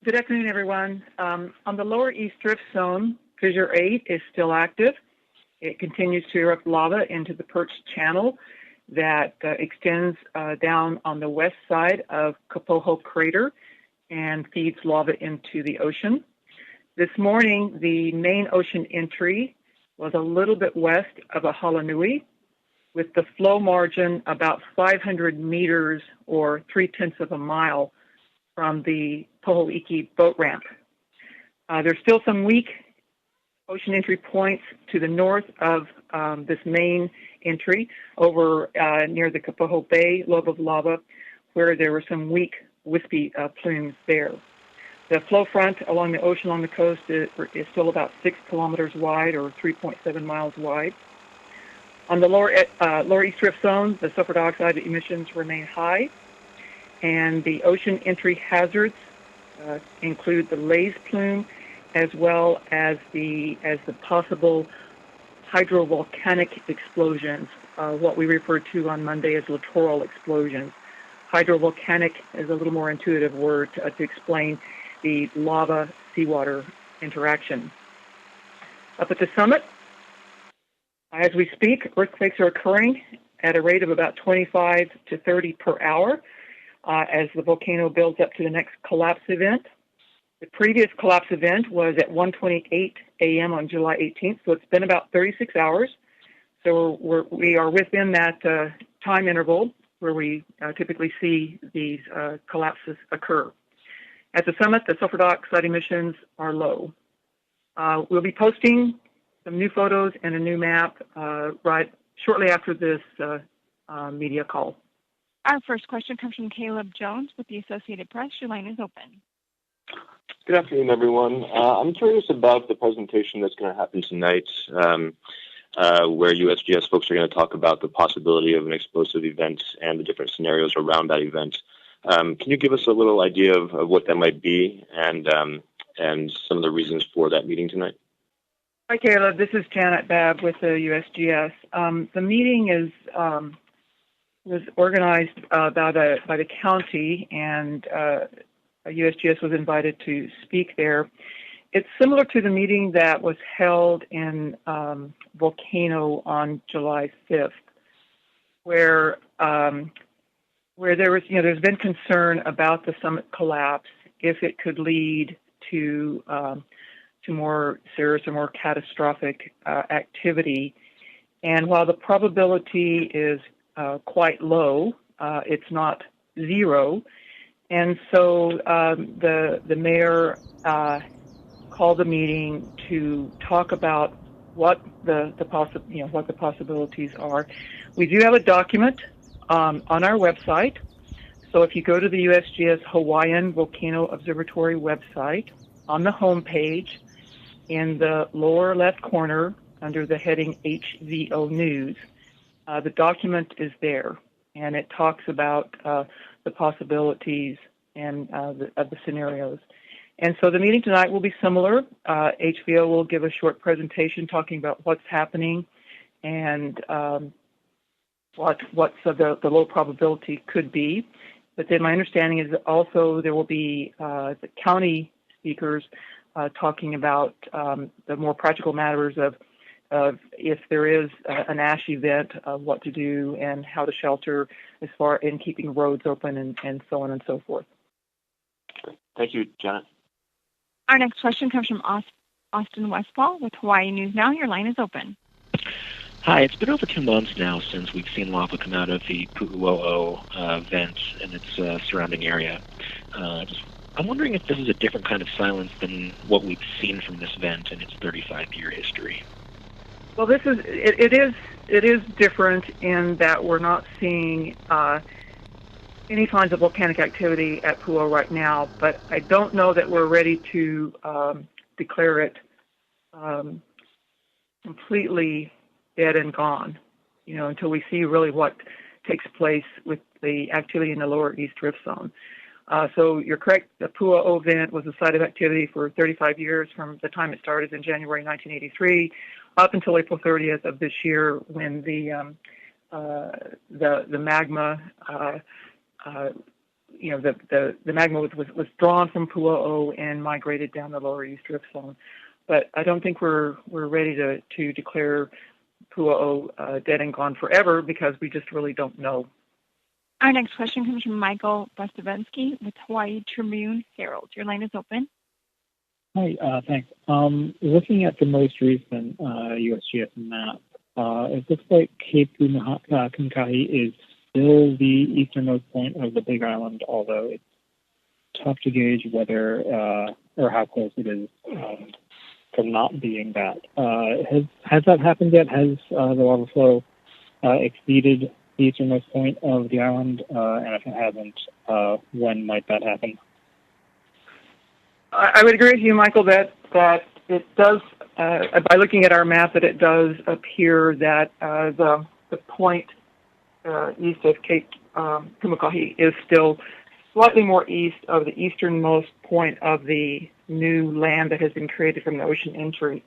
Good afternoon, everyone. On the lower East Drift Zone, Fissure 8 is still active. It continues to erupt lava into the Perch Channel that extends down on the west side of Kapoho Crater and feeds lava into the ocean. This morning, the main ocean entry was a little bit west of Ahalanui, with the flow margin about 500 meters or 3/10 of a mile from the Pohoiki boat ramp. There's still some weak ocean entry points to the north of this main entry over near the Kapoho Bay lobe of lava, where there were some weak wispy plumes there. The flow front along the ocean along the coast is still about 6 kilometers wide or 3.7 miles wide. On the lower East Drift Zone, the sulfur dioxide emissions remain high, and the ocean entry hazards include the Lays plume as well as the possible hydrovolcanic explosions, what we referred to on Monday as littoral explosions. Hydrovolcanic is a little more intuitive word to explain the lava-seawater interaction. Up at the summit, as we speak, earthquakes are occurring at a rate of about 25 to 30 per hour as the volcano builds up to the next collapse event. The previous collapse event was at 1:28 a.m. on July 18th, so it's been about 36 hours. So we are within that time interval where we typically see these collapses occur. At the summit, the sulfur dioxide emissions are low. We'll be posting some new photos and a new map right shortly after this media call. Our first question comes from Caleb Jones with the Associated Press. Your line is open. Good afternoon, everyone. I'm curious about the presentation that's going to happen tonight, where USGS folks are going to talk about the possibility of an explosive event and the different scenarios around that event. Can you give us a little idea of what that might be and some of the reasons for that meeting tonight? Hi, Caleb. This is Janet Babb with the USGS. The meeting was organized by the county, and USGS was invited to speak there. It's similar to the meeting that was held in Volcano on July 5th, where there was, there's been concern about the summit collapse if it could lead to more serious or more catastrophic activity. And while the probability is quite low, it's not zero. And so the mayor called a meeting to talk about what the possibilities are. We do have a document on our website. So if you go to the USGS Hawaiian Volcano Observatory website, on the home page, in the lower left corner under the heading HVO News, the document is there, and it talks about the possibilities and of the scenarios. And so the meeting tonight will be similar. HVO will give a short presentation talking about what's happening and what the low probability could be. But then my understanding is that also there will be the county speakers talking about the more practical matters of if there is an ash event, what to do and how to shelter as far in keeping roads open and so on and so forth. Thank you, Janet. Our next question comes from Austin Westfall with Hawaii News Now. Your line is open. Hi, it's been over 2 months now since we've seen lava come out of the Pu'uo'o vent and its surrounding area. I'm wondering if this is a different kind of silence than what we've seen from this vent in its 35-year history. Well, it is different in that we're not seeing any signs of volcanic activity at Pu'uo'o right now, but I don't know that we're ready to declare it completely dead and gone, until we see really what takes place with the activity in the lower East Drift Zone. So you're correct, the Pu'uo'o vent was a site of activity for 35 years from the time it started in January 1983 up until April 30th of this year when the magma the magma was withdrawn from Pu'u'o and migrated down the lower east drift zone. But I don't think we're ready to declare Pu'u'o dead and gone forever because we just really don't know. Our next question comes from Michael Bostavensky with Hawaii Tribune Herald. Your line is open. Hi, thanks. Looking at the most recent USGS map, it looks like Cape Kumakahi is still the easternmost point of the Big Island, although it's tough to gauge whether or how close it is to not being that. Has that happened yet? Has the lava flow exceeded the easternmost point of the island? And if it hasn't, when might that happen? I would agree with you, Michael, that it does, by looking at our map, that it does appear that the point east of Cape Kumakahi is still slightly more east of the easternmost point of the new land that has been created from the ocean entry.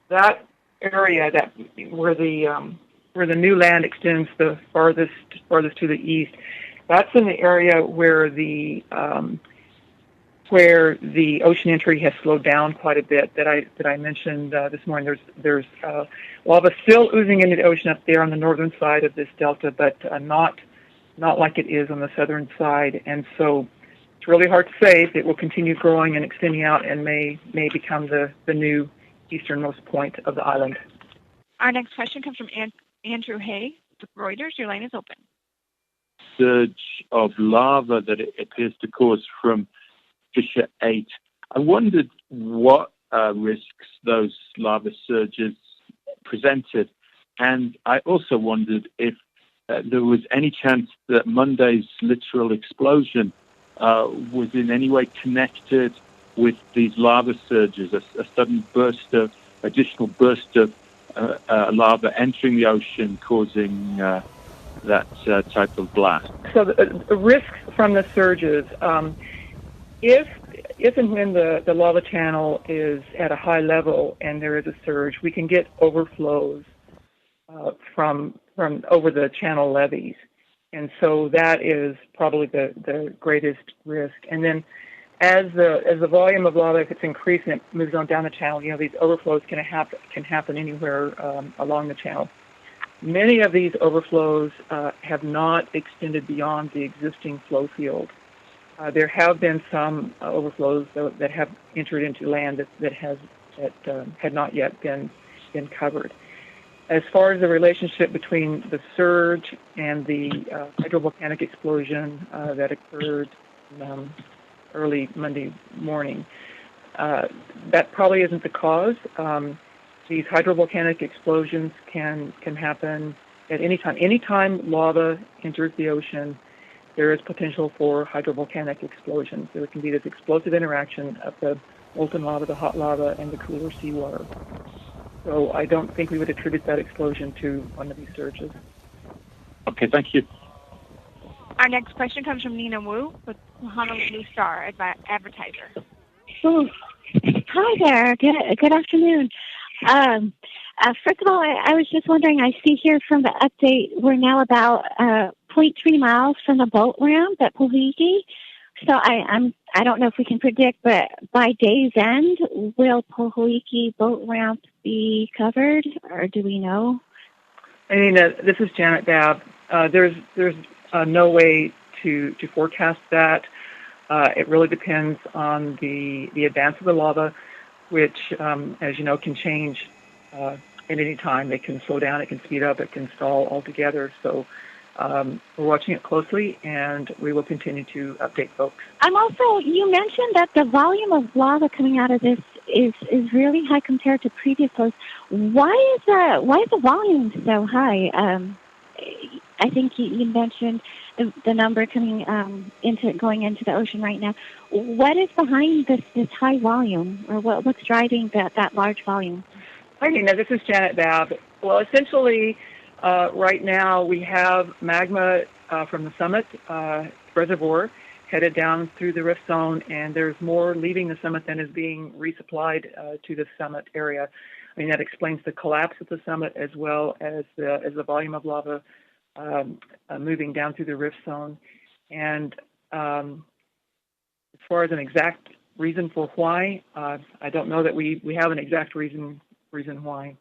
That area where the new land extends the farthest to the east, that's in the area where the ocean entry has slowed down quite a bit. That I mentioned this morning. There's lava still oozing into the ocean up there on the northern side of this delta, but not like it is on the southern side. And so it's really hard to say if it will continue growing and extending out and may become the new easternmost point of the island. Our next question comes from Andrew Hay with Reuters. Your line is open. Surge of lava that it appears to cause from Fissure 8. I wondered what risks those lava surges presented, and I also wondered if there was any chance that Monday's literal explosion was in any way connected with these lava surges, a sudden additional burst of lava entering the ocean, causing that type of blast. So the risks from the surges, if and when the lava channel is at a high level and there is a surge, we can get overflows from over the channel levees, and so that is probably the greatest risk. And then, as the volume of lava, if it's increasing, it moves on down the channel. These overflows can happen anywhere along the channel. Many of these overflows have not extended beyond the existing flow field. There have been some overflows that have entered into land that had not yet been covered. As far as the relationship between the surge and the hydrovolcanic explosion that occurred early Monday morning, that probably isn't the cause. These hydrovolcanic explosions can happen at any time. Anytime lava enters the ocean, there is potential for hydrovolcanic explosions. There can be this explosive interaction of the molten lava, the hot lava, and the cooler seawater. So I don't think we would attribute that explosion to one of these surges. Okay, thank you. Our next question comes from Nina Wu with Honolulu Star Advertiser. Oh, hi there. Good afternoon. First of all, I was just wondering, I see here from the update, we're now about 0.3 miles from the boat ramp at Pohuiki. So I don't know if we can predict, but by day's end, will Pohuiki boat ramp be covered, or do we know? This is Janet Babb. There's no way to forecast that. It really depends on the advance of the lava, which, as you know, can change at any time. It can slow down, it can speed up, it can stall altogether. So we're watching it closely, and we will continue to update folks. You mentioned that the volume of lava coming out of this is really high compared to previous flows. Why is the volume so high? I think you mentioned the number coming going into the ocean right now. What is behind this high volume, or what's driving that large volume? Hi, Nina. This is Janet Babb. Well, essentially, right now we have magma from the summit reservoir headed down through the rift zone, and there's more leaving the summit than is being resupplied to the summit area. That explains the collapse at the summit, as well as the volume of lava moving down through the rift zone. And As far as an exact reason for why, I don't know that we have an exact reason why.